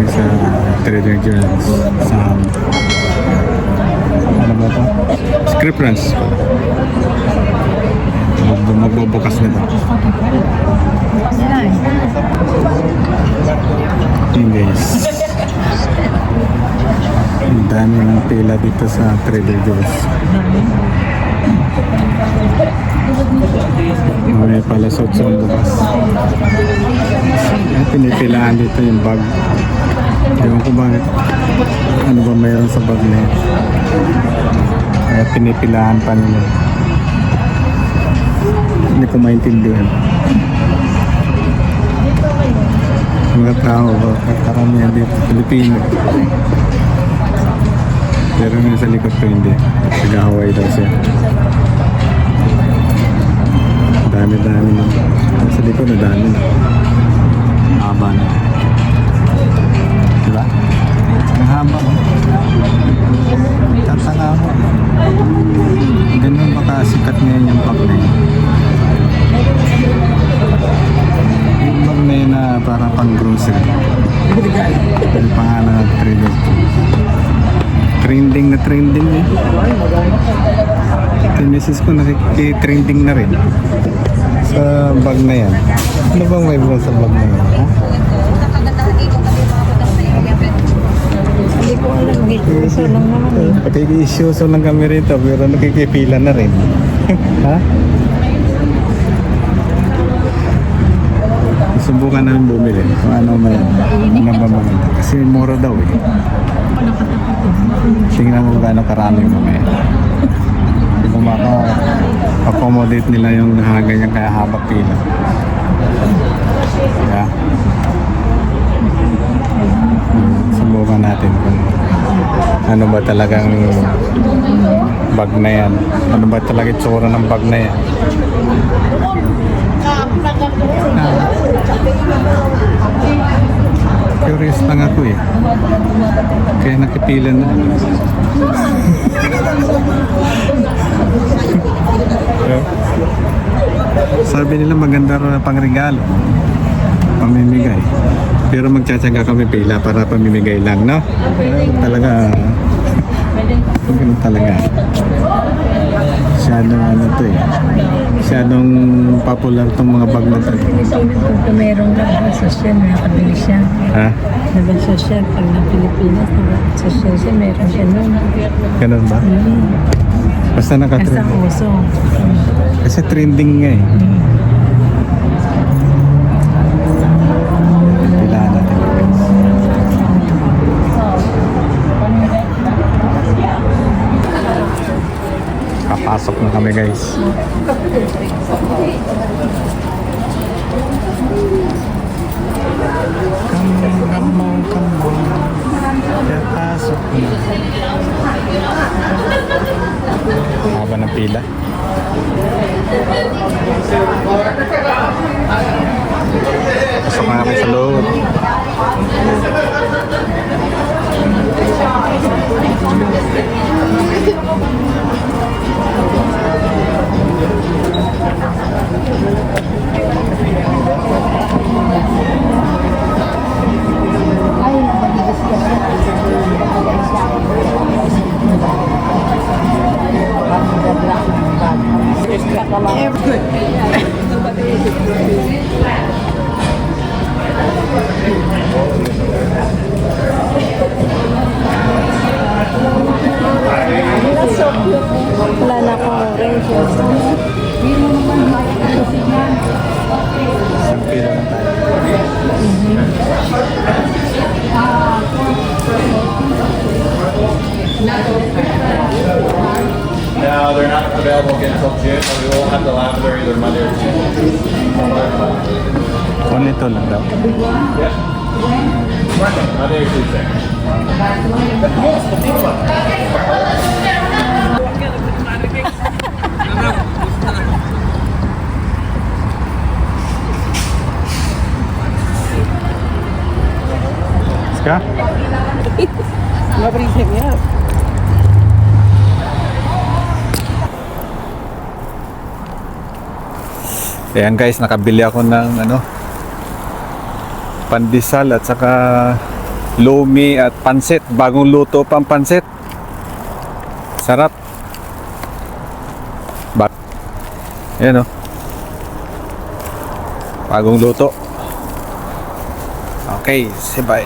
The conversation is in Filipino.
kami sa Trader Joe's sa ano ba ito? Script runs. Magbubukas na ito. Yun guys. Ang dami ng pila dito sa Trader Joe's. May palasot sa bukas. Pinipilaan dito yung bag. Ewan ko bakit. Ano ba mayroon sa bag na yun? Kaya pinipilaan pa nila. Hindi ko maintindihan. Mga tao ba? Karamihan dito. Pilipino. Pero nga sa likod ko hindi. Taga-Hawaii daw siya. Dami-dami na. Sa likod na dami na. Haba na. Diba? Ang haba mo. Tatanga mo. Ganun baka sikat ngayon yung pag na yun. Yung bag na yun na para pang grocery. Yung pangalan na Trader Joe's. Trending na trending eh. Yung misis ko nakiki-trending na rin sa bag na yan. Ano bang may buwan sa bag na yan? Ha? Hindi ko alam, mag-iiso lang naman eh. Pag-i-issues lang kami rito pero nakikipila na rin. Ha? Subukan namin bumili kung ano may ano ba maganda. Kasi mura daw eh. Tingnan mo gaano karami mamaya. Kung maka-accommodate nila yung ganyan kaya haba pila. Kaya subukan natin kung ano ba talagang bag na yan. Ano ba talaga itsura ng bag na yan. Curious lang ako eh. Kaya nakipila na. Sabi nila maganda rin pang regalo. Pamimigay. Pero magtsatsaga kami pila para pamimigay lang, no? Talaga. Ganun talaga. Masyadong ano to eh. Masyadong popular tong mga bag na to. Kung mayroong labang social, nakabili siya. Ha? Labang social, pag na Pilipinas, social siya, meron siya nun. Ganun ba? Basta Nasa nakatrending. uso. Kasi trending nga eh. Pilaan natin guys. Papasok na kami guys. Come on. Papasok na. Haba ng pila. Pasok na kami sa loob. Wala na akong orange. Isang pila lang tayo. No, they're not available again until June, but we will have the lavender either Monday or Tuesday. Kung ito lang daw. Yep. Monday or Tuesday. Ska? Nobody's hit me up. Ayan guys, nakabili ako ng pandesal at saka lumi at pansit. Bagong luto pang pansit. Sarap. Ayan o. Bagong luto. Okay, sabay.